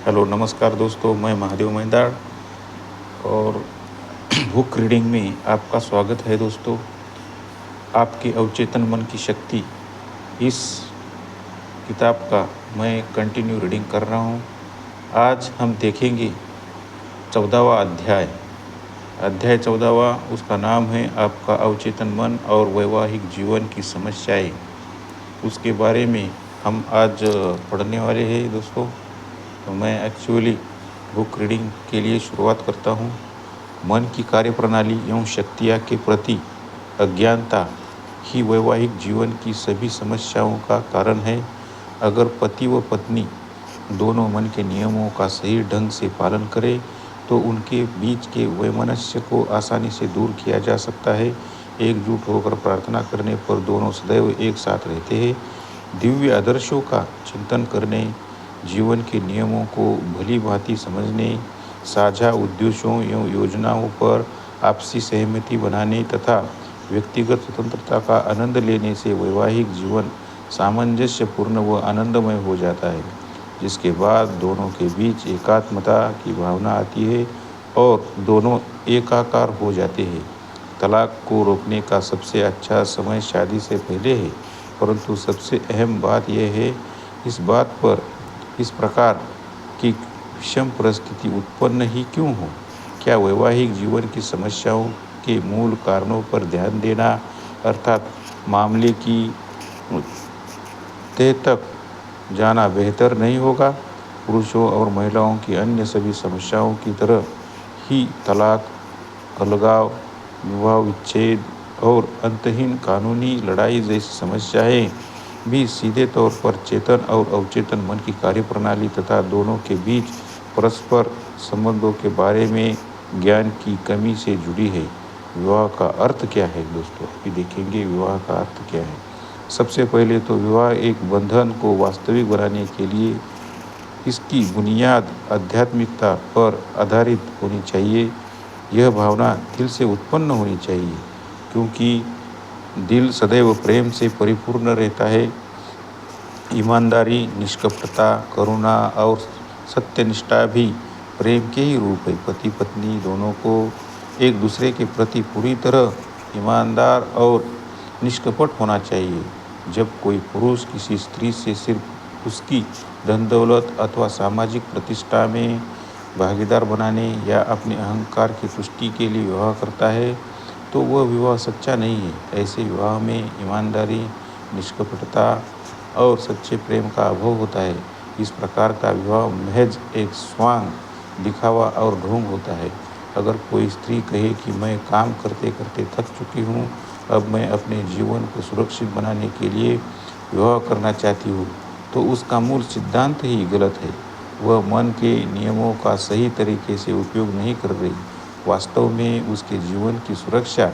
Hello नमस्कार दोस्तों, मैं महादेव मैदाड़ और बुक रीडिंग में आपका स्वागत है दोस्तों। आपके अवचेतन मन की शक्ति इस किताब का मैं कंटिन्यू रीडिंग कर रहा हूँ। आज हम देखेंगे 14वां अध्याय 14वां। उसका नाम है आपका अवचेतन मन और वैवाहिक जीवन की समस्याएं। उसके बारे में हम आज पढ़ने वाले हैं दोस्तों। तो मैं एक्चुअली बुक रीडिंग के लिए शुरुआत करता हूँ। मन की कार्यप्रणाली एवं शक्तियाँ के प्रति अज्ञानता ही वैवाहिक जीवन की सभी समस्याओं का कारण है। अगर पति व पत्नी दोनों मन के नियमों का सही ढंग से पालन करें तो उनके बीच के वैमनस्य को आसानी से दूर किया जा सकता है। एकजुट होकर प्रार्थना करने पर दोनों सदैव एक साथ रहते हैं। दिव्य आदर्शों का चिंतन करने, जीवन के नियमों को भली भांति समझने, साझा उद्देश्यों एवं योजनाओं पर आपसी सहमति बनाने तथा व्यक्तिगत स्वतंत्रता का आनंद लेने से वैवाहिक जीवन सामंजस्यपूर्ण व आनंदमय हो जाता है, जिसके बाद दोनों के बीच एकात्मता की भावना आती है और दोनों एकाकार हो जाते हैं। तलाक को रोकने का सबसे अच्छा समय शादी से पहले है, परंतु सबसे अहम बात यह है इस बात पर इस प्रकार की विषम परिस्थिति उत्पन्न ही क्यों हो। क्या वैवाहिक जीवन की समस्याओं के मूल कारणों पर ध्यान देना अर्थात मामले की तह तक जाना बेहतर नहीं होगा। पुरुषों और महिलाओं की अन्य सभी समस्याओं की तरह ही तलाक, अलगाव, विवाह विच्छेद और अंतहीन कानूनी लड़ाई जैसी समस्याएं भी सीधे तौर पर चेतन और अवचेतन मन की कार्यप्रणाली तथा दोनों के बीच परस्पर संबंधों के बारे में ज्ञान की कमी से जुड़ी है। विवाह का अर्थ क्या है दोस्तों, अभी देखेंगे विवाह का अर्थ क्या है। सबसे पहले तो विवाह एक बंधन को वास्तविक बनाने के लिए इसकी बुनियाद आध्यात्मिकता पर आधारित होनी चाहिए। यह भावना दिल से उत्पन्न होनी चाहिए, क्योंकि दिल सदैव प्रेम से परिपूर्ण रहता है। ईमानदारी, निष्कपटता, करुणा और सत्यनिष्ठा भी प्रेम के ही रूप है। पति पत्नी दोनों को एक दूसरे के प्रति पूरी तरह ईमानदार और निष्कपट होना चाहिए। जब कोई पुरुष किसी स्त्री से सिर्फ उसकी धन दौलत अथवा सामाजिक प्रतिष्ठा में भागीदार बनाने या अपने अहंकार की तुष्टि के लिए विवाह करता है तो वह विवाह सच्चा नहीं है। ऐसे विवाह में ईमानदारी, निष्कपटता और सच्चे प्रेम का अभाव होता है। इस प्रकार का विवाह महज एक स्वांग, दिखावा और ढोंग होता है। अगर कोई स्त्री कहे कि मैं काम करते करते थक चुकी हूँ, अब मैं अपने जीवन को सुरक्षित बनाने के लिए विवाह करना चाहती हूँ, तो उसका मूल सिद्धांत ही गलत है। वह मन के नियमों का सही तरीके से उपयोग नहीं कर रही। वास्तव में उसके जीवन की सुरक्षा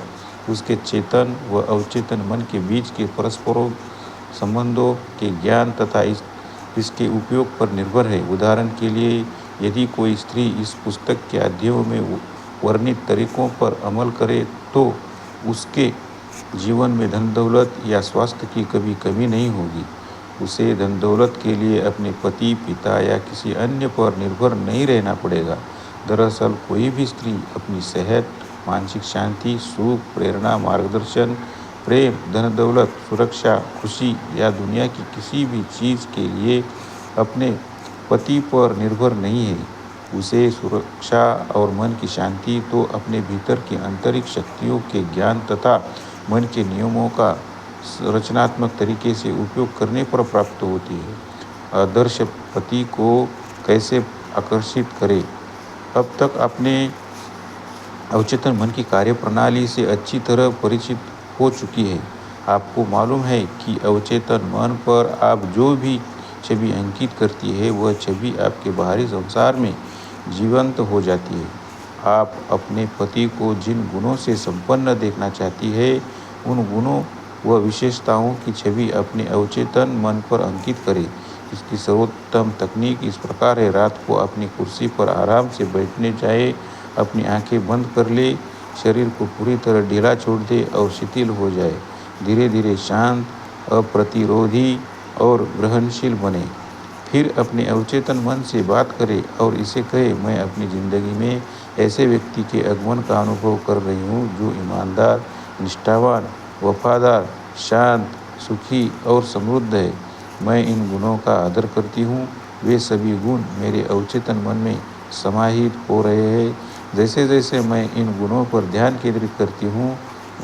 उसके चेतन व अवचेतन मन के बीच के परस्परों संबंधों के ज्ञान तथा इसके उपयोग पर निर्भर है। उदाहरण के लिए, यदि कोई स्त्री इस पुस्तक के अध्यायों में वर्णित तरीकों पर अमल करे तो उसके जीवन में धन दौलत या स्वास्थ्य की कभी कमी नहीं होगी। उसे धन दौलत के लिए अपने पति, पिता या किसी अन्य पर निर्भर नहीं रहना पड़ेगा। दरअसल कोई भी स्त्री अपनी सेहत, मानसिक शांति, सुख, प्रेरणा, मार्गदर्शन, प्रेम, धन दौलत, सुरक्षा, खुशी या दुनिया की किसी भी चीज़ के लिए अपने पति पर निर्भर नहीं है। उसे सुरक्षा और मन की शांति तो अपने भीतर की आंतरिक शक्तियों के ज्ञान तथा मन के नियमों का रचनात्मक तरीके से उपयोग करने पर प्राप्त होती है। आदर्श पति को कैसे आकर्षित करें। अब तक अपने अवचेतन मन की कार्यप्रणाली से अच्छी तरह परिचित हो चुकी है। आपको मालूम है कि अवचेतन मन पर आप जो भी छवि अंकित करती है वह छवि आपके बाहरी संसार में जीवंत हो जाती है। आप अपने पति को जिन गुणों से संपन्न देखना चाहती है उन गुणों व विशेषताओं की छवि अपने अवचेतन मन पर अंकित करें। इसकी सर्वोत्तम तकनीक इस प्रकार है। रात को अपनी कुर्सी पर आराम से बैठने जाए, अपनी आंखें बंद कर ले, शरीर को पूरी तरह ढीला छोड़ दे और शिथिल हो जाए। धीरे धीरे शांत, अप्रतिरोधी और ग्रहणशील बने। फिर अपने अवचेतन मन से बात करे और इसे कहे, मैं अपनी ज़िंदगी में ऐसे व्यक्ति के आगमन का अनुभव कर रही हूँ जो ईमानदार, निष्ठावान, वफादार, शांत, सुखी और समृद्ध है। मैं इन गुणों का आदर करती हूँ। वे सभी गुण मेरे अवचेतन मन में समाहित हो रहे हैं। जैसे जैसे मैं इन गुणों पर ध्यान केंद्रित करती हूँ,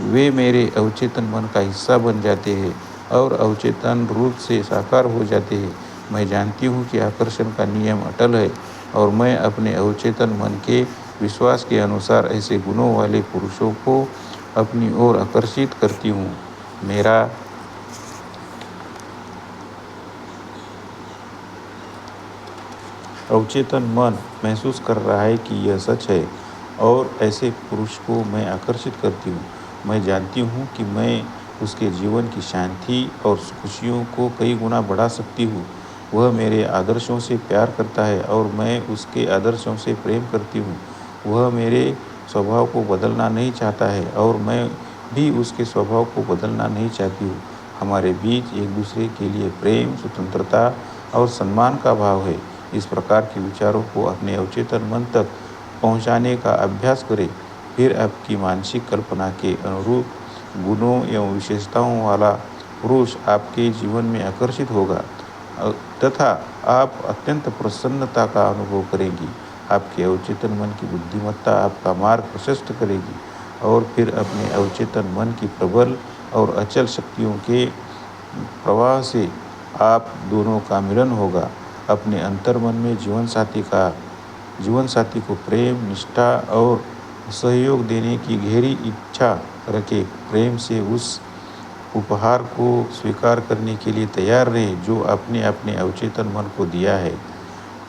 वे मेरे अवचेतन मन का हिस्सा बन जाते हैं और अवचेतन रूप से साकार हो जाते हैं। मैं जानती हूँ कि आकर्षण का नियम अटल है और मैं अपने अवचेतन मन के विश्वास के अनुसार ऐसे गुणों वाले पुरुषों को अपनी ओर आकर्षित करती हूँ। मेरा अवचेतन मन महसूस कर रहा है कि यह सच है और ऐसे पुरुष को मैं आकर्षित करती हूँ। मैं जानती हूँ कि मैं उसके जीवन की शांति और खुशियों को कई गुना बढ़ा सकती हूँ। वह मेरे आदर्शों से प्यार करता है और मैं उसके आदर्शों से प्रेम करती हूँ। वह मेरे स्वभाव को बदलना नहीं चाहता है और मैं भी उसके स्वभाव को बदलना नहीं चाहती हूँ। हमारे बीच एक दूसरे के लिए प्रेम, स्वतंत्रता और सम्मान का भाव है। इस प्रकार के विचारों को अपने अवचेतन मन तक पहुँचाने का अभ्यास करें। फिर आपकी मानसिक कल्पना के अनुरूप गुणों एवं विशेषताओं वाला पुरुष आपके जीवन में आकर्षित होगा तथा आप अत्यंत प्रसन्नता का अनुभव करेंगी। आपके अवचेतन मन की बुद्धिमत्ता आपका मार्ग प्रशस्त करेगी और फिर अपने अवचेतन मन की प्रबल और अचल शक्तियों के प्रवाह से आप दोनों का मिलन होगा। अपने अंतर्मन में जीवन साथी को प्रेम, निष्ठा और सहयोग देने की गहरी इच्छा रखें। प्रेम से उस उपहार को स्वीकार करने के लिए तैयार रहें जो आपने अपने अवचेतन मन को दिया है।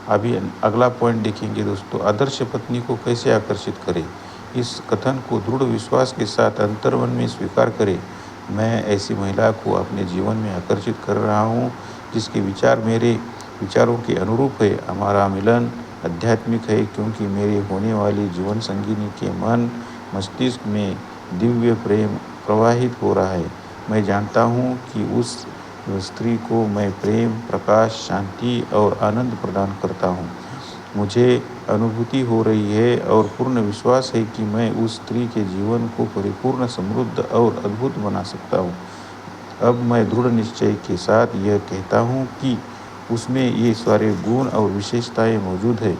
अभी अगला पॉइंट देखेंगे दोस्तों, आदर्श पत्नी को कैसे आकर्षित करें। इस कथन को दृढ़ विश्वास के साथ अंतर्मन में स्वीकार करें। मैं ऐसी महिला को अपने जीवन में आकर्षित कर रहा हूँ जिसके विचार मेरे विचारों के अनुरूप है। हमारा मिलन आध्यात्मिक है क्योंकि मेरे होने वाली जीवन संगिनी के मन मस्तिष्क में दिव्य प्रेम प्रवाहित हो रहा है। मैं जानता हूँ कि उस स्त्री को मैं प्रेम, प्रकाश, शांति और आनंद प्रदान करता हूँ। मुझे अनुभूति हो रही है और पूर्ण विश्वास है कि मैं उस स्त्री के जीवन को परिपूर्ण, समृद्ध और अद्भुत बना सकता हूँ। अब मैं दृढ़ निश्चय के साथ यह कहता हूँ कि उसमें ये सारे गुण और विशेषताएं मौजूद है।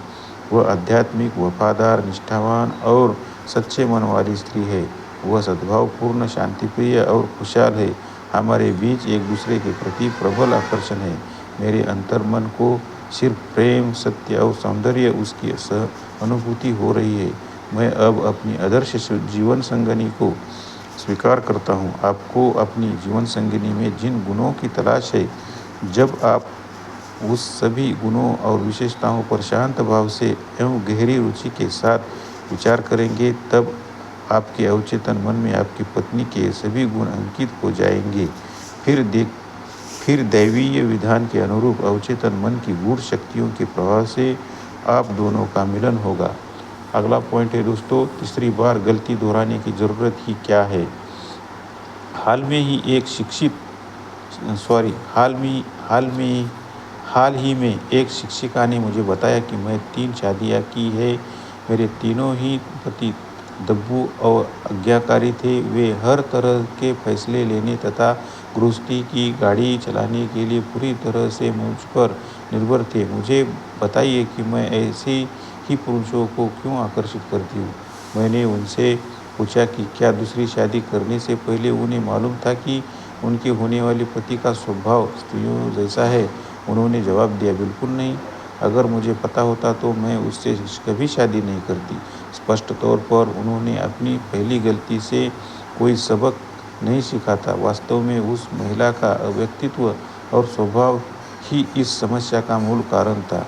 वह आध्यात्मिक, वफादार, निष्ठावान और सच्चे मन वाली स्त्री है। वह सद्भावपूर्ण, शांतिप्रिय और खुशहाल है। हमारे बीच एक दूसरे के प्रति प्रबल आकर्षण है। मेरे अंतर्मन को सिर्फ प्रेम, सत्य और सौंदर्य उसकी अनुभूति हो रही है। मैं अब अपनी आदर्श जीवन संगिनी को स्वीकार करता हूँ। आपको अपनी जीवन संगिनी में जिन गुणों की तलाश है, जब आप उस सभी गुणों और विशेषताओं पर शांत भाव से एवं गहरी रुचि के साथ विचार करेंगे, तब आपके अवचेतन मन में आपकी पत्नी के सभी गुण अंकित हो जाएंगे। फिर दैवीय विधान के अनुरूप अवचेतन मन की गूढ़ शक्तियों के प्रभाव से आप दोनों का मिलन होगा। अगला पॉइंट है दोस्तों, तीसरी बार गलती दोहराने की ज़रूरत ही क्या है। हाल ही में एक शिक्षिका ने मुझे बताया कि मैं 3 शादियाँ की है। मेरे तीनों ही पति दब्बू और आज्ञाकारी थे। वे हर तरह के फैसले लेने तथा गृहस्थी की गाड़ी चलाने के लिए पूरी तरह से मुझ पर निर्भर थे। मुझे बताइए कि मैं ऐसे ही पुरुषों को क्यों आकर्षित करती हूँ। मैंने उनसे पूछा कि क्या दूसरी शादी करने से पहले उन्हें मालूम था कि उनके होने वाले पति का स्वभाव स्त्रियों जैसा है। उन्होंने जवाब दिया, बिल्कुल नहीं। अगर मुझे पता होता तो मैं उससे कभी शादी नहीं करती। स्पष्ट तौर पर उन्होंने अपनी पहली गलती से कोई सबक नहीं सीखा था। वास्तव में उस महिला का व्यक्तित्व और स्वभाव ही इस समस्या का मूल कारण था।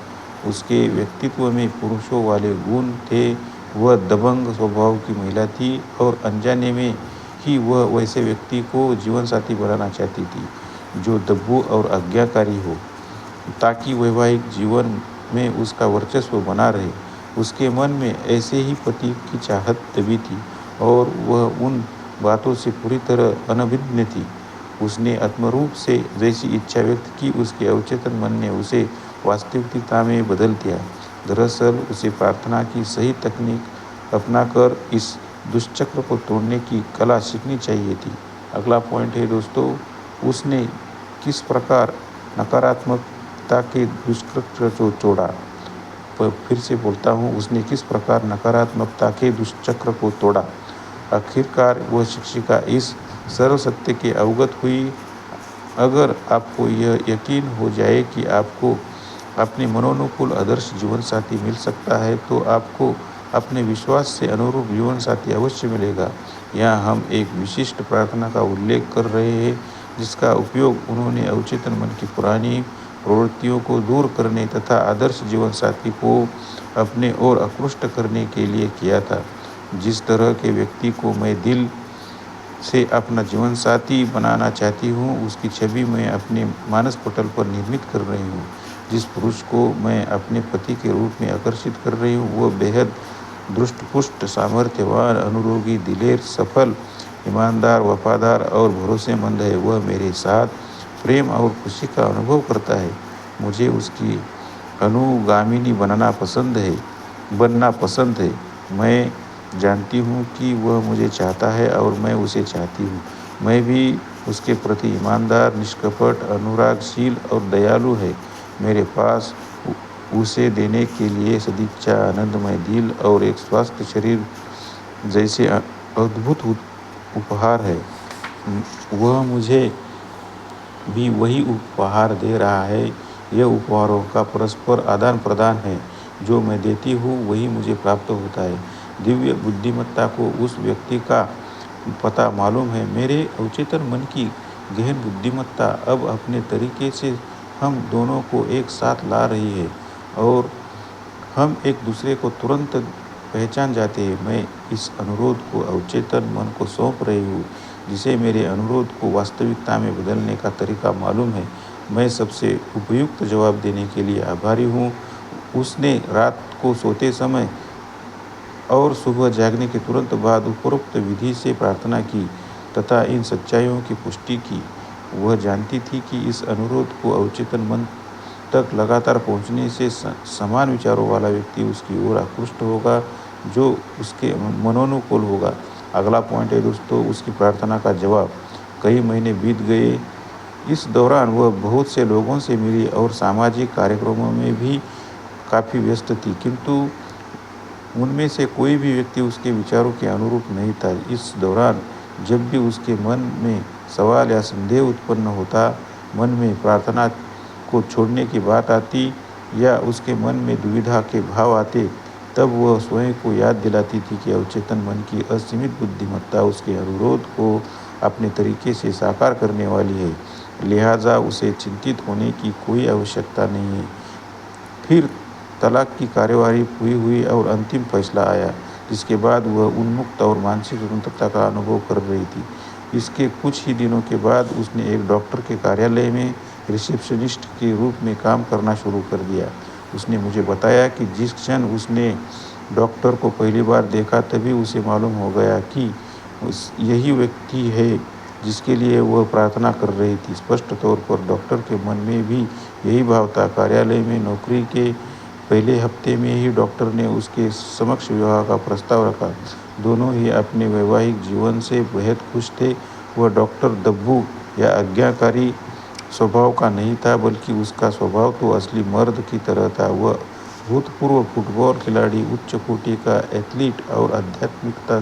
उसके व्यक्तित्व में पुरुषों वाले गुण थे। वह दबंग स्वभाव की महिला थी और अनजाने में ही वह वैसे व्यक्ति को जीवनसाथी बनाना चाहती थी जो दब्बू और आज्ञाकारी हो, ताकि वैवाहिक जीवन में उसका वर्चस्व बना रहे। उसके मन में ऐसे ही पति की चाहत दबी थी और वह उन बातों से पूरी तरह अनभिज्ञ थी। उसने आत्मरूप से जैसी इच्छा व्यक्त की, उसके अवचेतन मन ने उसे वास्तविकता में बदल दिया। दरअसल उसे प्रार्थना की सही तकनीक अपनाकर इस दुष्चक्र को तोड़ने की कला सीखनी चाहिए थी। अगला पॉइंट है दोस्तों, उसने किस प्रकार नकारात्मकता के दुष्चक्र को तोड़ा। फिर से बोलता हूँ, उसने किस प्रकार नकारात्मकता के दुष्चक्र को तोड़ा। आखिरकार वह शिक्षिका इस सरल सत्य के अवगत हुई, अगर आपको यह यकीन हो जाए कि आपको अपने मनोनुकूल आदर्श जीवन साथी मिल सकता है, तो आपको अपने विश्वास से अनुरूप जीवन साथी अवश्य मिलेगा। यहाँ हम एक विशिष्ट प्रार्थना का उल्लेख कर रहे हैं, जिसका उपयोग उन्होंने अवचेतन मन की पुरानी प्रवृत्तियों को दूर करने तथा आदर्श जीवन साथी को अपने ओर आकृष्ट करने के लिए किया था। जिस तरह के व्यक्ति को मैं दिल से अपना जीवन साथी बनाना चाहती हूँ, उसकी छवि मैं अपने मानस पटल पर निर्मित कर रही हूँ। जिस पुरुष को मैं अपने पति के रूप में आकर्षित कर रही हूँ, वह बेहद दृष्टपुष्ट, सामर्थ्यवान, अनुरोगी, दिलेर, सफल, ईमानदार, वफादार और भरोसेमंद है। वह मेरे साथ प्रेम और खुशी का अनुभव करता है। मुझे उसकी अनुगामिनी बनना पसंद है। मैं जानती हूँ कि वह मुझे चाहता है और मैं उसे चाहती हूँ। मैं भी उसके प्रति ईमानदार, निष्कपट, अनुरागशील और दयालु है। मेरे पास उसे देने के लिए सदिच्छा, आनंदमय दिल और एक स्वस्थ शरीर जैसे अद्भुत उपहार है। वह मुझे भी वही उपहार दे रहा है। यह उपहारों का परस्पर आदान प्रदान है। जो मैं देती हूँ वही मुझे प्राप्त होता है। दिव्य बुद्धिमत्ता को उस व्यक्ति का पता मालूम है। मेरे अवचेतन मन की गहन बुद्धिमत्ता अब अपने तरीके से हम दोनों को एक साथ ला रही है और हम एक दूसरे को तुरंत पहचान जाते हैं। मैं इस अनुरोध को अवचेतन मन को सौंप रही हूँ, जिसे मेरे अनुरोध को वास्तविकता में बदलने का तरीका मालूम है। मैं सबसे उपयुक्त जवाब देने के लिए आभारी हूँ। उसने रात को सोते समय और सुबह जागने के तुरंत बाद उपरोक्त विधि से प्रार्थना की तथा इन सच्चाइयों की पुष्टि की। वह जानती थी कि इस अनुरोध को अवचेतन मन तक लगातार पहुँचने से समान विचारों वाला व्यक्ति उसकी ओर आकृष्ट होगा, जो उसके मनोनुकूल होगा। अगला पॉइंट है दोस्तों, उसकी प्रार्थना का जवाब। कई महीने बीत गए। इस दौरान वह बहुत से लोगों से मिली और सामाजिक कार्यक्रमों में भी काफ़ी व्यस्त थी, किंतु उनमें से कोई भी व्यक्ति उसके विचारों के अनुरूप नहीं था। इस दौरान जब भी उसके मन में सवाल या संदेह उत्पन्न होता, मन में प्रार्थना को छोड़ने की बात आती या उसके मन में दुविधा के भाव आते, तब वह स्वयं को याद दिलाती थी कि अवचेतन मन की असीमित बुद्धिमत्ता उसके अनुरोध को अपने तरीके से साकार करने वाली है। लिहाजा उसे चिंतित होने की कोई आवश्यकता नहीं है। फिर तलाक की कार्यवाही पूरी हुई और अंतिम फैसला आया, जिसके बाद वह उन्मुक्त और मानसिक स्वतंत्रता का अनुभव कर रही थी। इसके कुछ ही दिनों के बाद उसने एक डॉक्टर के कार्यालय में रिसेप्शनिस्ट के रूप में काम करना शुरू कर दिया। उसने मुझे बताया कि जिस क्षण उसने डॉक्टर को पहली बार देखा, तभी उसे मालूम हो गया कि यही व्यक्ति है जिसके लिए वह प्रार्थना कर रही थी। स्पष्ट तौर पर डॉक्टर के मन में भी यही भाव था। कार्यालय में नौकरी के पहले हफ्ते में ही डॉक्टर ने उसके समक्ष विवाह का प्रस्ताव रखा। दोनों ही अपने वैवाहिक जीवन से बेहद खुश थे। वह डॉक्टर दब्बू या आज्ञाकारी स्वभाव का नहीं था, बल्कि उसका स्वभाव तो असली मर्द की तरह था। वह भूतपूर्व फुटबॉल खिलाड़ी, उच्च कोटि का एथलीट और आध्यात्मिकता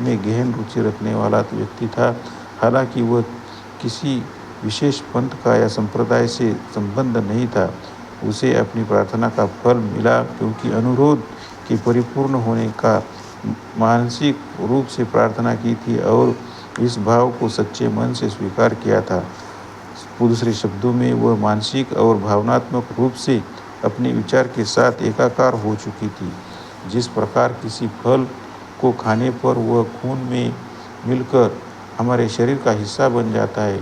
में गहन रुचि रखने वाला व्यक्ति था। हालांकि वह किसी विशेष पंथ का या संप्रदाय से संबंध नहीं था। उसे अपनी प्रार्थना का फल मिला, क्योंकि अनुरोध के परिपूर्ण होने का मानसिक रूप से प्रार्थना की थी और इस भाव को सच्चे मन से स्वीकार किया था। दूसरे शब्दों में, वह मानसिक और भावनात्मक रूप से अपने विचार के साथ एकाकार हो चुकी थी। जिस प्रकार किसी फल को खाने पर वह खून में मिलकर हमारे शरीर का हिस्सा बन जाता है,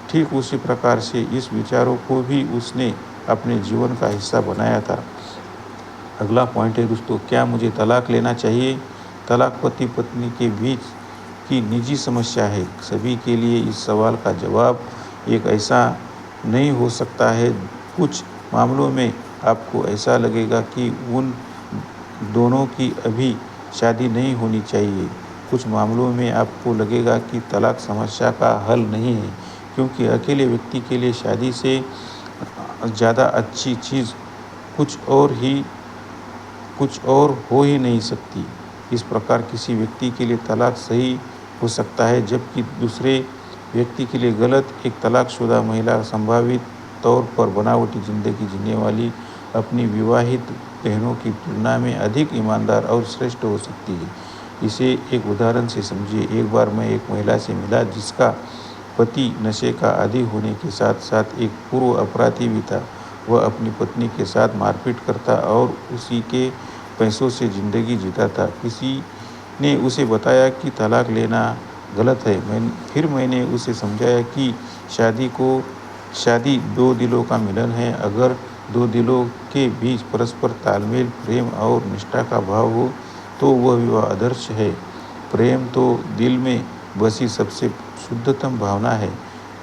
ठीक उसी प्रकार से इस विचारों को भी उसने अपने जीवन का हिस्सा बनाया था। अगला पॉइंट है दोस्तों, क्या मुझे तलाक लेना चाहिए? तलाक पति पत्नी के बीच की निजी समस्या है। सभी के लिए इस सवाल का जवाब एक ऐसा नहीं हो सकता है। कुछ मामलों में आपको ऐसा लगेगा कि उन दोनों की अभी शादी नहीं होनी चाहिए। कुछ मामलों में आपको लगेगा कि तलाक समस्या का हल नहीं है, क्योंकि अकेले व्यक्ति के लिए शादी से ज़्यादा अच्छी चीज़ कुछ और हो ही नहीं सकती। इस प्रकार किसी व्यक्ति के लिए तलाक सही हो सकता है, जबकि दूसरे व्यक्ति के लिए गलत। एक तलाकशुदा महिला संभावित तौर पर बनावटी ज़िंदगी जीने वाली अपनी विवाहित बहनों की तुलना में अधिक ईमानदार और श्रेष्ठ हो सकती है। इसे एक उदाहरण से समझिए। एक बार मैं एक महिला से मिला जिसका पति नशे का आदी होने के साथ साथ एक पूर्व अपराधी भी था। वह अपनी पत्नी के साथ मारपीट करता और उसी के पैसों से ज़िंदगी जीता था। किसी ने उसे बताया कि तलाक लेना गलत है। फिर मैंने उसे समझाया कि शादी दो दिलों का मिलन है। अगर दो दिलों के बीच परस्पर तालमेल, प्रेम और निष्ठा का भाव हो तो वह विवाह आदर्श है। प्रेम तो दिल में बसी सबसे शुद्धतम भावना है।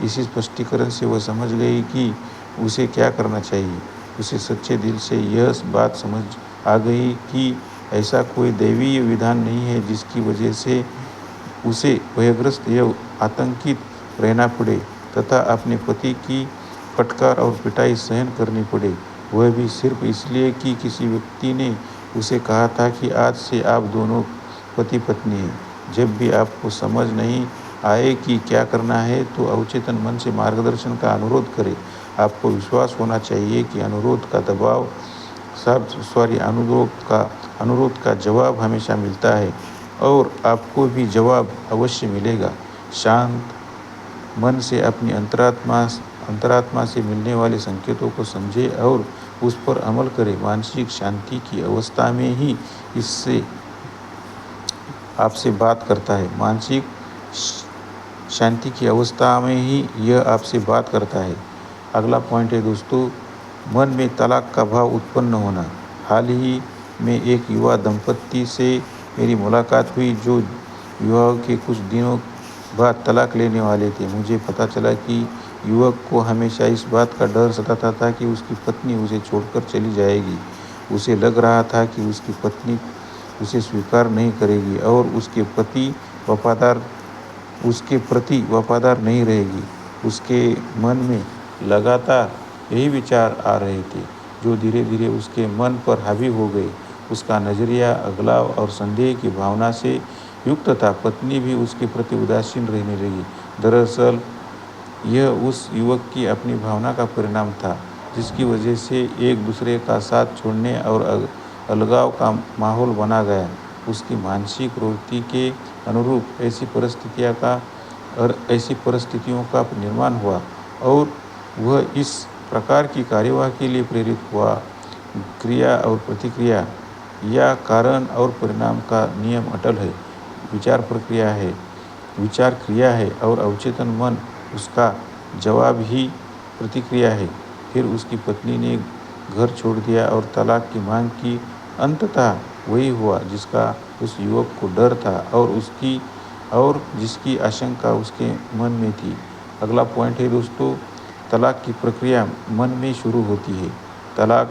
इसी स्पष्टीकरण से वह समझ गई कि उसे क्या करना चाहिए। उसे सच्चे दिल से यह बात समझ आ गई कि ऐसा कोई दैवीय विधान नहीं है जिसकी वजह से उसे भयग्रस्त या आतंकित रहना पड़े तथा अपने पति की फटकार और पिटाई सहन करनी पड़े, वह भी सिर्फ इसलिए कि किसी व्यक्ति ने उसे कहा था कि आज से आप दोनों पति पत्नी हैं। जब भी आपको समझ नहीं आए कि क्या करना है तो अवचेतन मन से मार्गदर्शन का अनुरोध करें। आपको विश्वास होना चाहिए कि अनुरोध का जवाब हमेशा मिलता है और आपको भी जवाब अवश्य मिलेगा। शांत मन से अपनी अंतरात्मा से मिलने वाले संकेतों को समझें और उस पर अमल करें। मानसिक शांति की अवस्था में ही इससे आपसे बात करता है। मानसिक शांति की अवस्था में ही यह आपसे बात करता है। अगला पॉइंट है दोस्तों, मन में तलाक का भाव उत्पन्न होना। हाल ही में एक युवा दंपत्ति से मेरी मुलाकात हुई जो विवाह के कुछ दिनों बाद तलाक लेने वाले थे। मुझे पता चला कि युवक को हमेशा इस बात का डर सताता था कि उसकी पत्नी उसे छोड़कर चली जाएगी। उसे लग रहा था कि उसकी पत्नी उसे स्वीकार नहीं करेगी और उसके प्रति वफादार नहीं रहेगी। उसके मन में लगातार यही विचार आ रहे थे जो धीरे धीरे उसके मन पर हावी हो गए। उसका नज़रिया अगलाव और संदेह की भावना से युक्त था। पत्नी भी उसके प्रति उदासीन रहने लगी। दरअसल यह उस युवक की अपनी भावना का परिणाम था, जिसकी वजह से एक दूसरे का साथ छोड़ने और अलगाव का माहौल बना गया। उसकी मानसिक प्रवृत्ति के अनुरूप ऐसी परिस्थितियों का निर्माण हुआ और वह इस प्रकार की कार्यवाही के लिए प्रेरित हुआ। क्रिया और प्रतिक्रिया या कारण और परिणाम का नियम अटल है। विचार क्रिया है और अवचेतन मन उसका जवाब ही प्रतिक्रिया है। फिर उसकी पत्नी ने घर छोड़ दिया और तलाक की मांग की। अंततः वही हुआ जिसका उस युवक को डर था और जिसकी आशंका उसके मन में थी। अगला पॉइंट है दोस्तों, तलाक की प्रक्रिया मन में शुरू होती है। तलाक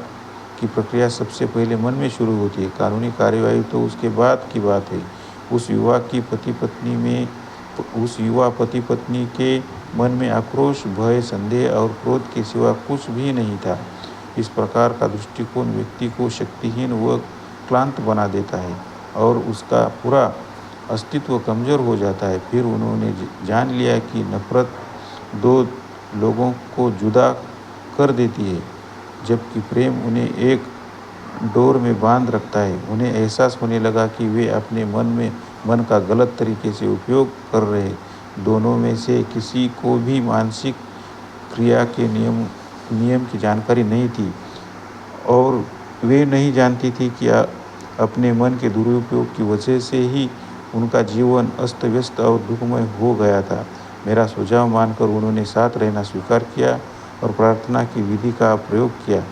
की प्रक्रिया सबसे पहले मन में शुरू होती है। कानूनी कार्यवाही तो उसके बाद की बात है। उस युवा पति पत्नी के मन में आक्रोश, भय, संदेह और क्रोध के सिवा कुछ भी नहीं था। इस प्रकार का दृष्टिकोण व्यक्ति को शक्तिहीन व क्लांत बना देता है और उसका पूरा अस्तित्व कमज़ोर हो जाता है। फिर उन्होंने जान लिया कि नफरत दो लोगों को जुदा कर देती है, जबकि प्रेम उन्हें एक डोर में बांध रखता है। उन्हें एहसास होने लगा कि वे अपने मन का गलत तरीके से उपयोग कर रहे। दोनों में से किसी को भी मानसिक क्रिया के नियम की जानकारी नहीं थी और वे नहीं जानती थी कि अपने मन के दुरुपयोग की वजह से ही उनका जीवन अस्त व्यस्त और दुखमय हो गया था। मेरा सुझाव मानकर उन्होंने साथ रहना स्वीकार किया और प्रार्थना की विधि का प्रयोग किया।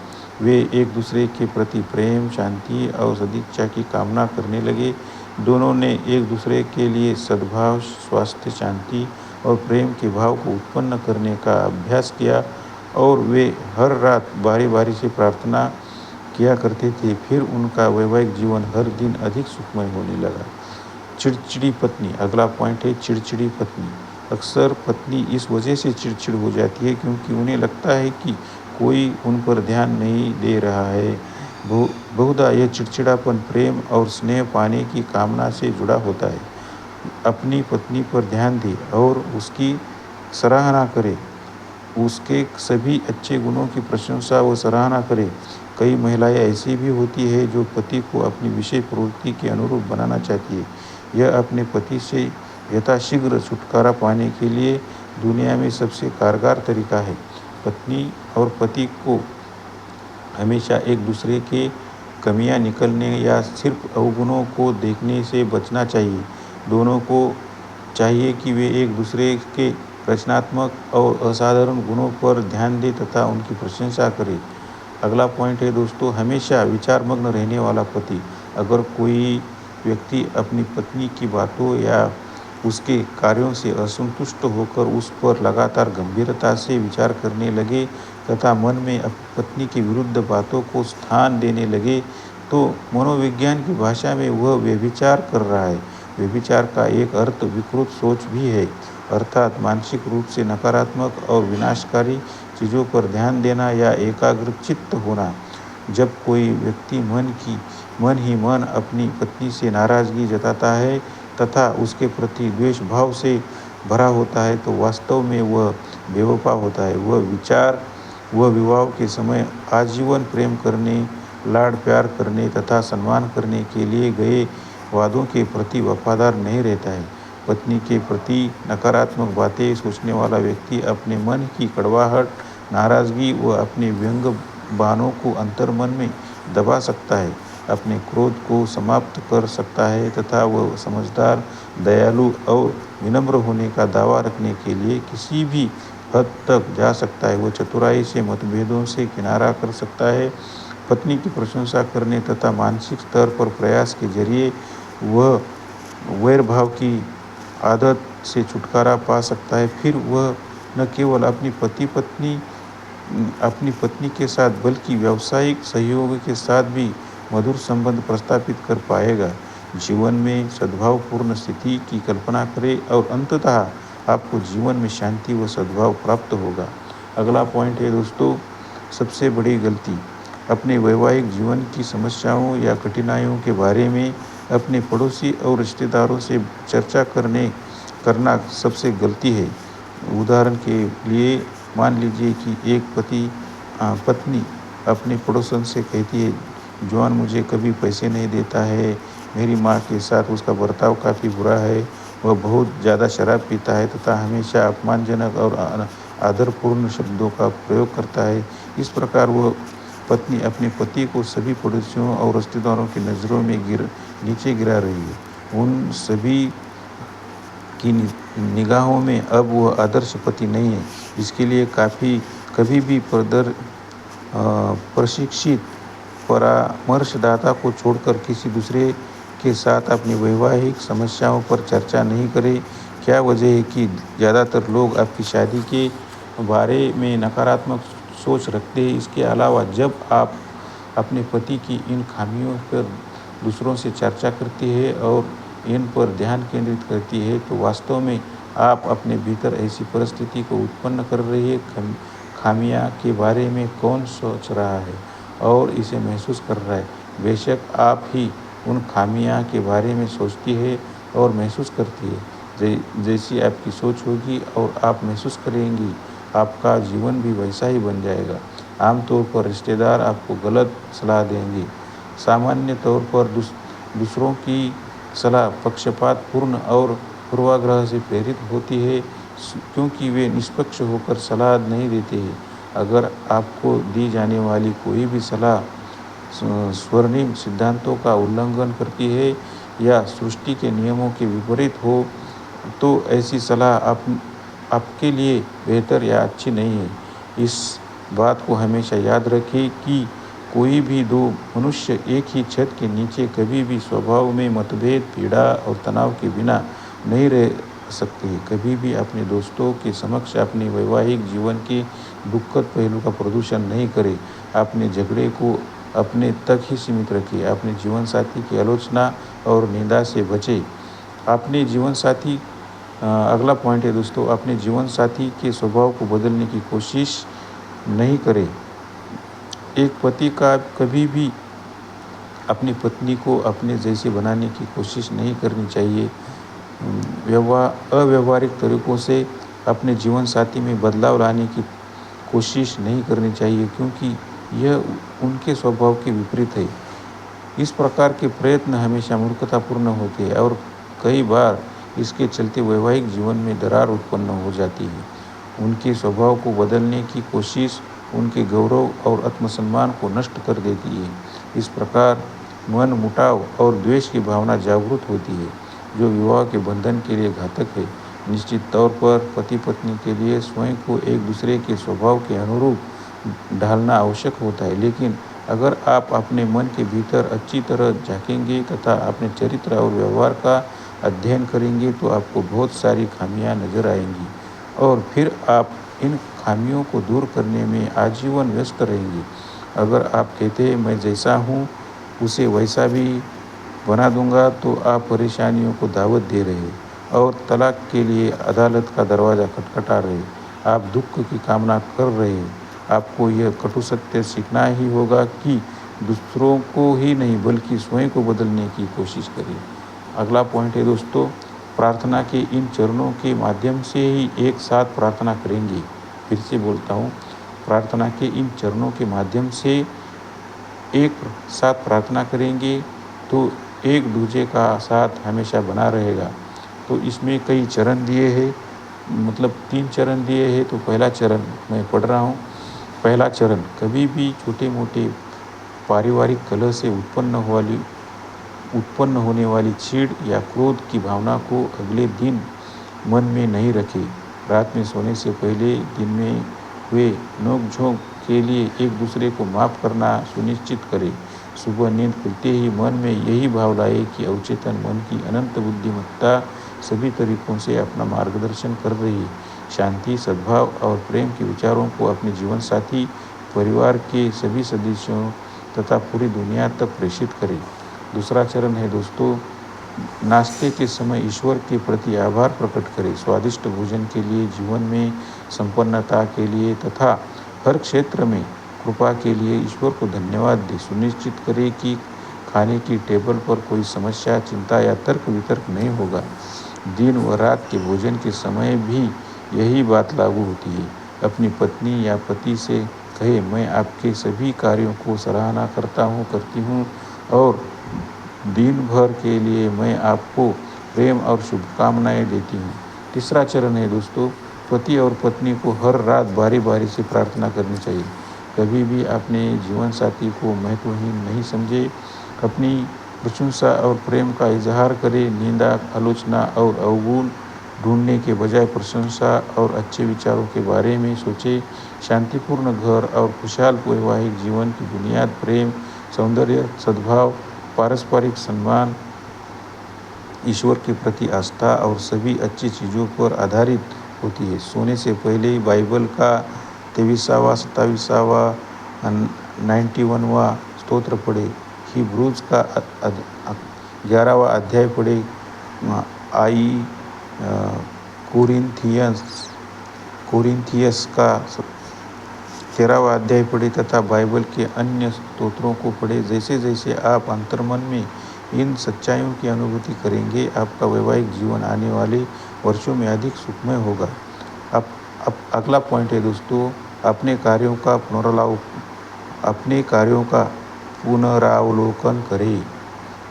वे एक दूसरे के प्रति प्रेम, शांति और सदिच्छा की कामना करने लगे। दोनों ने एक दूसरे के लिए सद्भाव, स्वास्थ्य, शांति और प्रेम के भाव को उत्पन्न करने का अभ्यास किया और वे हर रात बारी बारी से प्रार्थना किया करते थे। फिर उनका वैवाहिक जीवन हर दिन अधिक सुखमय होने लगा। चिड़चिड़ी पत्नी, अगला पॉइंट है चिड़चिड़ी पत्नी। अक्सर पत्नी इस वजह से चिड़चिड़ हो जाती है क्योंकि उन्हें लगता है कि कोई उन पर ध्यान नहीं दे रहा है। बहुधा यह चिड़चिड़ापन प्रेम और स्नेह पाने की कामना से जुड़ा होता है। अपनी पत्नी पर ध्यान दे और उसकी सराहना करे, उसके सभी अच्छे गुणों की प्रशंसा व सराहना करे। कई महिलाएं ऐसी भी होती है जो पति को अपनी विषय प्रवृत्ति के अनुरूप बनाना चाहती है। यह अपने पति से यथाशीघ्र छुटकारा पाने के लिए दुनिया में सबसे कारगर तरीका है। पत्नी और पति को हमेशा एक दूसरे के कमियां निकलने या सिर्फ अवगुणों को देखने से बचना चाहिए। दोनों को चाहिए कि वे एक दूसरे के रचनात्मक और असाधारण गुणों पर ध्यान दें तथा उनकी प्रशंसा करें। अगला पॉइंट है दोस्तों, हमेशा विचारमग्न रहने वाला पति। अगर कोई व्यक्ति अपनी पत्नी की बातों या उसके कार्यों से असंतुष्ट होकर उस पर लगातार गंभीरता से विचार करने लगे तथा मन में अपनी पत्नी के विरुद्ध बातों को स्थान देने लगे, तो मनोविज्ञान की भाषा में वह व्यभिचार कर रहा है। व्यभिचार का एक अर्थ विकृत सोच भी है, अर्थात मानसिक रूप से नकारात्मक और विनाशकारी चीज़ों पर ध्यान देना या एकाग्रचित्त होना। जब कोई व्यक्ति मन ही मन अपनी पत्नी से नाराज़गी जताता है तथा उसके प्रति द्वेष भाव से भरा होता है, तो वास्तव में वह बेवफा होता है। वह विवाह के समय आजीवन प्रेम करने, लाड प्यार करने तथा सम्मान करने के लिए गए वादों के प्रति वफादार नहीं रहता है। पत्नी के प्रति नकारात्मक बातें सोचने वाला व्यक्ति अपने मन की कड़वाहट, नाराज़गी व अपने व्यंग बाणों को अंतर्मन में दबा सकता है, अपने क्रोध को समाप्त कर सकता है तथा वह समझदार, दयालु और विनम्र होने का दावा रखने के लिए किसी भी हद तक जा सकता है। वह चतुराई से मतभेदों से किनारा कर सकता है। पत्नी की प्रशंसा करने तथा मानसिक स्तर पर प्रयास के जरिए वह वैरभाव की आदत से छुटकारा पा सकता है। फिर वह न केवल अपनी पत्नी के साथ बल्कि व्यावसायिक सहयोग के साथ भी मधुर संबंध प्रस्थापित कर पाएगा। जीवन में सद्भावपूर्ण स्थिति की कल्पना करें और अंततः आपको जीवन में शांति व सद्भाव प्राप्त होगा। अगला पॉइंट है दोस्तों, सबसे बड़ी गलती। अपने वैवाहिक जीवन की समस्याओं या कठिनाइयों के बारे में अपने पड़ोसी और रिश्तेदारों से चर्चा करना सबसे गलती है। उदाहरण के लिए मान लीजिए कि एक पत्नी अपने पड़ोसन से कहती है, जॉन मुझे कभी पैसे नहीं देता है, मेरी माँ के साथ उसका बर्ताव काफ़ी बुरा है, वह बहुत ज़्यादा शराब पीता है तथा हमेशा अपमानजनक और आदरपूर्ण शब्दों का प्रयोग करता है। इस प्रकार वह पत्नी अपने पति को सभी पड़ोसियों और रिश्तेदारों की नज़रों में नीचे गिरा रही है। उन सभी की निगाहों में अब वह आदर्श पति नहीं है। इसके लिए कभी भी प्रशिक्षित परामर्शदाता को छोड़कर किसी दूसरे के साथ अपनी वैवाहिक समस्याओं पर चर्चा नहीं करें। क्या वजह है कि ज़्यादातर लोग आपकी शादी के बारे में नकारात्मक सोच रखते हैं। इसके अलावा जब आप अपने पति की इन खामियों पर दूसरों से चर्चा करती है और इन पर ध्यान केंद्रित करती है, तो वास्तव में आप अपने भीतर ऐसी परिस्थिति को उत्पन्न कर रही है। खामियां के बारे में कौन सोच रहा है और इसे महसूस कर रहा है? बेशक आप ही उन खामियां के बारे में सोचती है और महसूस करती है। जैसी आपकी सोच होगी और आप महसूस करेंगी, आपका जीवन भी वैसा ही बन जाएगा। आमतौर पर रिश्तेदार आपको गलत सलाह देंगे। सामान्य तौर पर दूसरों की सलाह पक्षपातपूर्ण और पूर्वाग्रह से प्रेरित होती है, क्योंकि वे निष्पक्ष होकर सलाह नहीं देते हैं। अगर आपको दी जाने वाली कोई भी सलाह स्वर्णिम सिद्धांतों का उल्लंघन करती है या सृष्टि के नियमों के विपरीत हो, तो ऐसी सलाह आपके लिए बेहतर या अच्छी नहीं है। इस बात को हमेशा याद रखें कि कोई भी दो मनुष्य एक ही छत के नीचे कभी भी स्वभाव में मतभेद, पीड़ा और तनाव के बिना नहीं सकते हैं। कभी भी अपने दोस्तों के समक्ष अपने वैवाहिक जीवन के दुखद पहलू का प्रदूषण नहीं करें। अपने झगड़े को अपने तक ही सीमित रखिए। अपने जीवन साथी की आलोचना और निंदा से बचें। अपने जीवन साथी अगला पॉइंट है दोस्तों, अपने जीवन साथी के स्वभाव को बदलने की कोशिश नहीं करें। एक पति का कभी भी अपनी पत्नी को अपने जैसे बनाने की कोशिश नहीं करनी चाहिए। अव्यावहारिक तरीकों से अपने जीवन साथी में बदलाव लाने की कोशिश नहीं करनी चाहिए, क्योंकि यह उनके स्वभाव के विपरीत है। इस प्रकार के प्रयत्न हमेशा मूर्खतापूर्ण होते हैं और कई बार इसके चलते वैवाहिक जीवन में दरार उत्पन्न हो जाती है। उनके स्वभाव को बदलने की कोशिश उनके गौरव और आत्मसम्मान को नष्ट कर देती है। इस प्रकार मन मुटाव और द्वेष की भावना जागृत होती है, जो विवाह के बंधन के लिए घातक है। निश्चित तौर पर पति पत्नी के लिए स्वयं को एक दूसरे के स्वभाव के अनुरूप ढालना आवश्यक होता है, लेकिन अगर आप अपने मन के भीतर अच्छी तरह झांकेंगे तथा अपने चरित्र और व्यवहार का अध्ययन करेंगे तो आपको बहुत सारी खामियां नजर आएंगी और फिर आप इन खामियों को दूर करने में आजीवन व्यस्त रहेंगे। अगर आप कहते हैं मैं जैसा हूँ उसे वैसा भी बना दूंगा, तो आप परेशानियों को दावत दे रहे हैं और तलाक के लिए अदालत का दरवाज़ा खटखटा रहे हैं। आप दुख की कामना कर रहे हैं। आपको यह कटु सत्य सीखना ही होगा कि दूसरों को ही नहीं बल्कि स्वयं को बदलने की कोशिश करें। अगला पॉइंट है दोस्तों, प्रार्थना के इन चरणों के माध्यम से ही एक साथ प्रार्थना करेंगे। फिर से बोलता हूँ, प्रार्थना के इन चरणों के माध्यम से एक साथ प्रार्थना करेंगे तो एक दूसरे का साथ हमेशा बना रहेगा। तो इसमें कई चरण दिए हैं, मतलब 3 चरण दिए हैं। तो पहला चरण मैं पढ़ रहा हूँ। पहला चरण, कभी भी छोटे मोटे पारिवारिक कलह से उत्पन्न होने वाली चिढ़ या क्रोध की भावना को अगले दिन मन में नहीं रखें। रात में सोने से पहले दिन में हुए नोक-झोंक के लिए एक दूसरे को माफ़ करना सुनिश्चित करें। सुबह नींद खुलते ही मन में यही भाव लाए कि अवचेतन मन की अनंत बुद्धिमत्ता सभी तरीकों से अपना मार्गदर्शन कर रही है। शांति, सद्भाव और प्रेम के विचारों को अपने जीवन साथी, परिवार के सभी सदस्यों तथा पूरी दुनिया तक प्रेषित करें। दूसरा चरण है दोस्तों, नाश्ते के समय ईश्वर के प्रति आभार प्रकट करें। स्वादिष्ट भोजन के लिए, जीवन में संपन्नता के लिए तथा हर क्षेत्र में कृपा के लिए ईश्वर को धन्यवाद दें। सुनिश्चित करें कि खाने की टेबल पर कोई समस्या, चिंता या तर्क वितर्क नहीं होगा। दिन व रात के भोजन के समय भी यही बात लागू होती है। अपनी पत्नी या पति से कहे, मैं आपके सभी कार्यों को सराहना करती हूँ और दिन भर के लिए मैं आपको प्रेम और शुभकामनाएं देती हूँ। तीसरा चरण है दोस्तों, पति और पत्नी को हर रात बारी बारी से प्रार्थना करनी चाहिए। कभी भी अपने जीवन साथी को महत्वहीन नहीं समझे। अपनी प्रशंसा और प्रेम का इजहार करें। निंदा, आलोचना और अवगुण ढूंढने के बजाय प्रशंसा और अच्छे विचारों के बारे में सोचें। शांतिपूर्ण घर और खुशहाल वैवाहिक जीवन की बुनियाद प्रेम, सौंदर्य, सद्भाव, पारस्परिक सम्मान, ईश्वर के प्रति आस्था और सभी अच्छी चीज़ों पर आधारित होती है। सोने से पहले बाइबल का 23वां, 27वां, 91वां स्तोत्र पढ़े। हिब्रूज का 11वां अध्याय पढ़े। कोरिन्थियस का 13वां अध्याय पढ़े तथा बाइबल के अन्य स्तोत्रों को पढ़े। जैसे जैसे आप अंतर्मन में इन सच्चाइयों की अनुभूति करेंगे, आपका वैवाहिक जीवन आने वाले वर्षों में अधिक सुखमय होगा। अब अगला पॉइंट है दोस्तों, अपने कार्यों का पुनरावलोकन करें।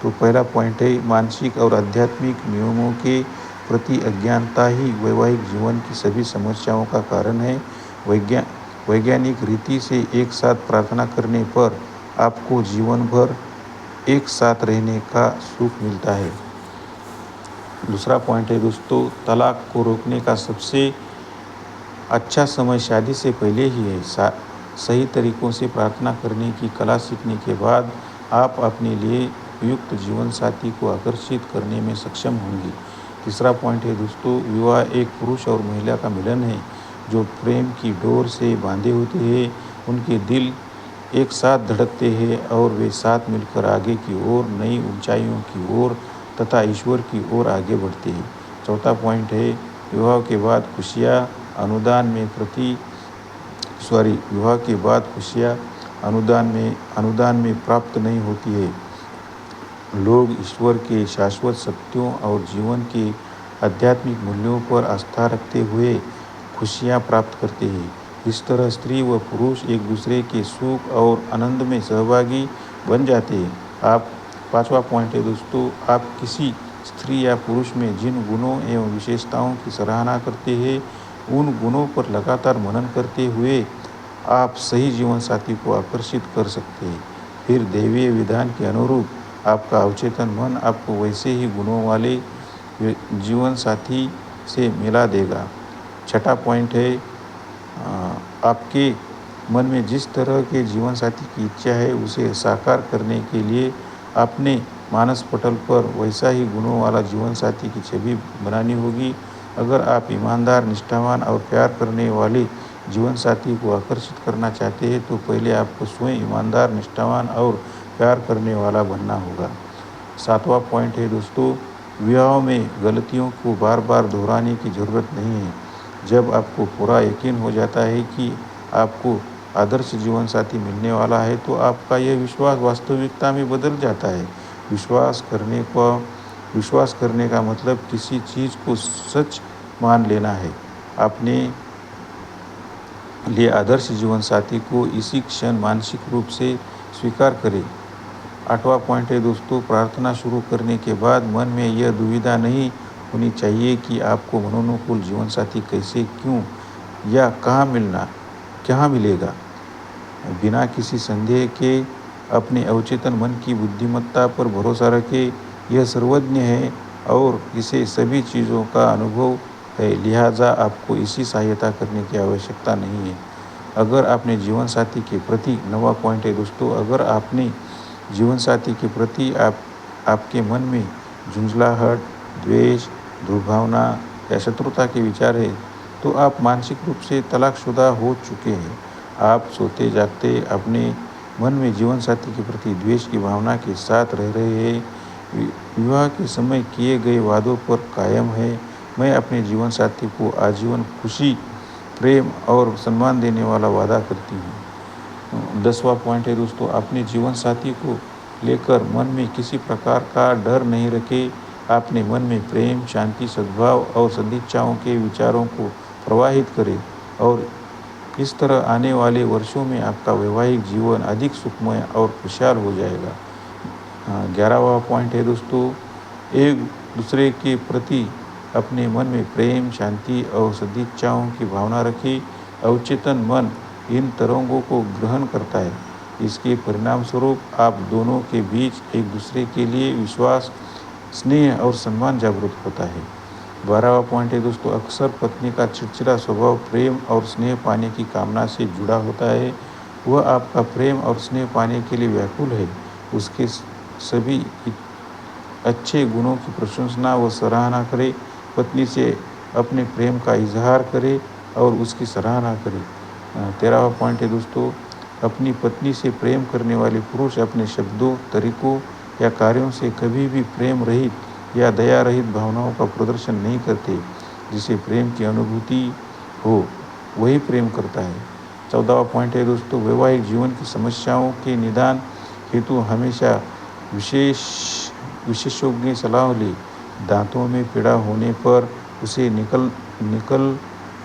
तो पहला पॉइंट है, मानसिक और आध्यात्मिक नियमों के प्रति अज्ञानता ही वैवाहिक जीवन की सभी समस्याओं का कारण है। वैज्ञानिक रीति से एक साथ प्रार्थना करने पर आपको जीवन भर एक साथ रहने का सुख मिलता है। दूसरा पॉइंट है दोस्तों, तलाक को रोकने का सबसे अच्छा समय शादी से पहले ही है। सही तरीकों से प्रार्थना करने की कला सीखने के बाद आप अपने लिए उपयुक्त जीवन साथी को आकर्षित करने में सक्षम होंगे। तीसरा पॉइंट है दोस्तों, विवाह एक पुरुष और महिला का मिलन है जो प्रेम की डोर से बांधे होते हैं। उनके दिल एक साथ धड़कते हैं और वे साथ मिलकर आगे की ओर, नई ऊंचाइयों की ओर तथा ईश्वर की ओर आगे बढ़ते हैं। चौथा पॉइंट है, विवाह के बाद खुशियाँ विवाह के बाद खुशियाँ अनुदान में प्राप्त नहीं होती है। लोग ईश्वर के शाश्वत सत्यों और जीवन के आध्यात्मिक मूल्यों पर आस्था रखते हुए खुशियाँ प्राप्त करते हैं। इस तरह स्त्री व पुरुष एक दूसरे के सुख और आनंद में सहभागी बन जाते हैं। पांचवा पॉइंट है दोस्तों, आप किसी स्त्री या पुरुष में जिन गुणों एवं विशेषताओं की सराहना करते हैं, उन गुणों पर लगातार मनन करते हुए आप सही जीवन साथी को आकर्षित कर सकते हैं। फिर दैवीय विधान के अनुरूप आपका अवचेतन मन आपको वैसे ही गुणों वाले जीवन साथी से मिला देगा। छठा पॉइंट है, आपके मन में जिस तरह के जीवन साथी की इच्छा है उसे साकार करने के लिए आपने मानस पटल पर वैसा ही गुणों वाला जीवन साथी की छवि बनानी होगी। अगर आप ईमानदार, निष्ठावान और प्यार करने वाले जीवन साथी को आकर्षित करना चाहते हैं तो पहले आपको स्वयं ईमानदार, निष्ठावान और प्यार करने वाला बनना होगा। सातवां पॉइंट है दोस्तों, विवाह में गलतियों को बार बार दोहराने की ज़रूरत नहीं है। जब आपको पूरा यकीन हो जाता है कि आपको आदर्श जीवन साथी मिलने वाला है तो आपका यह विश्वास वास्तविकता में बदल जाता है। विश्वास करने का मतलब किसी चीज़ को सच मान लेना है। अपने लिए आदर्श जीवन साथी को इसी क्षण मानसिक रूप से स्वीकार करें। आठवां पॉइंट है दोस्तों, प्रार्थना शुरू करने के बाद मन में यह दुविधा नहीं होनी चाहिए कि आपको मनोनुकूल जीवन साथी कैसे, क्यों या कहाँ मिलेगा। बिना किसी संदेह के अपने अवचेतन मन की बुद्धिमत्ता पर भरोसा रखें। यह सर्वज्ञ है और इसे सभी चीज़ों का अनुभव है, लिहाजा आपको इसी सहायता करने की आवश्यकता नहीं है। अगर आपने जीवन साथी के प्रति, नवा पॉइंट है दोस्तों, अगर आपने जीवन साथी के प्रति आपके मन में झुंझलाहट, द्वेष, दुर्भावना या शत्रुता के विचार है तो आप मानसिक रूप से तलाकशुदा हो चुके हैं। आप सोते जागते अपने मन में जीवन साथी के प्रति द्वेष की भावना के साथ रह रहे हैं। विवाह के समय किए गए वादों पर कायम है। मैं अपने जीवन साथी को आजीवन खुशी, प्रेम और सम्मान देने वाला वादा करती हूँ। 10वां पॉइंट है दोस्तों, अपने जीवन साथी को लेकर मन में किसी प्रकार का डर नहीं रखें। अपने मन में प्रेम, शांति, सद्भाव और सदिच्छाओं के विचारों को प्रवाहित करें और इस तरह आने वाले वर्षों में आपका वैवाहिक जीवन अधिक सुखमय और खुशहाल हो जाएगा। 11वां पॉइंट है दोस्तों, एक दूसरे के प्रति अपने मन में प्रेम, शांति और सदिच्छाओं की भावना रखें। अवचेतन मन इन तरंगों को ग्रहण करता है। इसके परिणाम स्वरूप आप दोनों के बीच एक दूसरे के लिए विश्वास, स्नेह और सम्मान जागृत होता है। 12वां पॉइंट है दोस्तों, अक्सर पत्नी का चिड़चिड़ा स्वभाव प्रेम और स्नेह पाने की कामना से जुड़ा होता है। वह आपका प्रेम और स्नेह पाने के लिए व्याकुल है। उसके सभी अच्छे गुणों की प्रशंसा व सराहना करें। पत्नी से अपने प्रेम का इजहार करें और उसकी सराहना करें। 13वां पॉइंट है दोस्तों, अपनी पत्नी से प्रेम करने वाले पुरुष अपने शब्दों, तरीकों या कार्यों से कभी भी प्रेम रहित या दया रहित भावनाओं का प्रदर्शन नहीं करते। जिसे प्रेम की अनुभूति हो वही प्रेम करता है। 14वां पॉइंट है दोस्तों, वैवाहिक जीवन की समस्याओं के निदान हेतु हमेशा विशेषज्ञ सलाह ले। दांतों में पीड़ा होने पर उसे निकल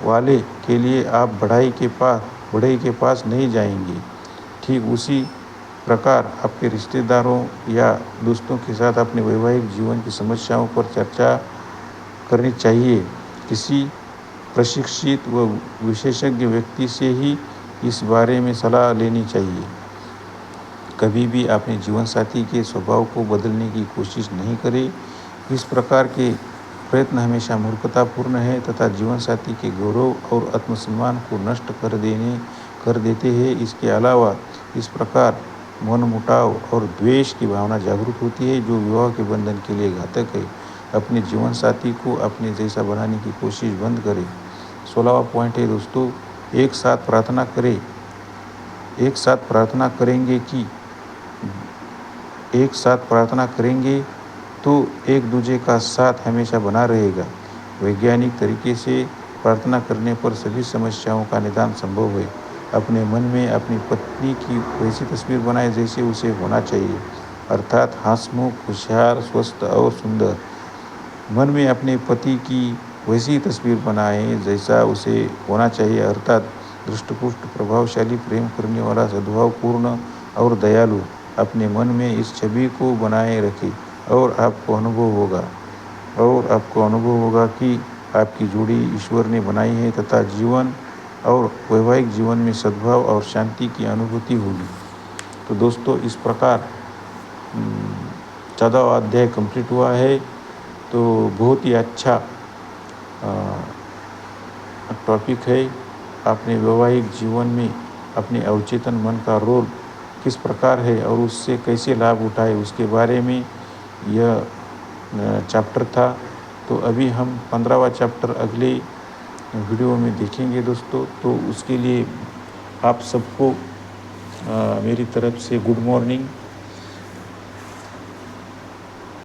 वाले के लिए आप बढ़ई के पास नहीं जाएंगे। ठीक उसी प्रकार आपके रिश्तेदारों या दोस्तों के साथ अपने वैवाहिक जीवन की समस्याओं पर चर्चा करनी चाहिए। किसी प्रशिक्षित व विशेषज्ञ व्यक्ति से ही इस बारे में सलाह लेनी चाहिए। कभी भी अपने जीवन साथी के स्वभाव को बदलने की कोशिश नहीं करें। इस प्रकार के प्रयत्न हमेशा मूर्खतापूर्ण है तथा जीवन साथी के गौरव और आत्मसम्मान को नष्ट कर देते हैं। इसके अलावा इस प्रकार मनमुटाव और द्वेष की भावना जागृत होती है जो विवाह के बंधन के लिए घातक है। अपने जीवन साथी को अपने जैसा बनाने की कोशिश बंद करें। 16वां पॉइंट है दोस्तों, एक साथ प्रार्थना करें। एक साथ प्रार्थना करेंगे कि एक साथ प्रार्थना करेंगे तो एक दूसरे का साथ हमेशा बना रहेगा। वैज्ञानिक तरीके से प्रार्थना करने पर सभी समस्याओं का निदान संभव है। अपने मन में अपनी पत्नी की वैसी तस्वीर बनाए जैसे उसे होना चाहिए, अर्थात हंसमुख, होशियार, स्वस्थ और सुंदर। मन में अपने पति की वैसी तस्वीर बनाएं जैसा उसे होना चाहिए, अर्थात दृष्टपुष्ट, प्रभावशाली, प्रेम करने वाला, सद्भावपूर्ण और दयालु। अपने मन में इस छवि को बनाए रखें और आपको अनुभव होगा कि आपकी जोड़ी ईश्वर ने बनाई है तथा जीवन और वैवाहिक जीवन में सद्भाव और शांति की अनुभूति होगी। तो दोस्तों, इस प्रकार 14वां अध्याय कंप्लीट हुआ है। तो बहुत ही अच्छा टॉपिक है। अपने वैवाहिक जीवन में अपने अवचेतन मन का रोल किस प्रकार है और उससे कैसे लाभ उठाए, उसके बारे में यह चैप्टर था। तो अभी हम 15वां चैप्टर अगले वीडियो में देखेंगे दोस्तों। तो उसके लिए आप सबको मेरी तरफ से गुड मॉर्निंग।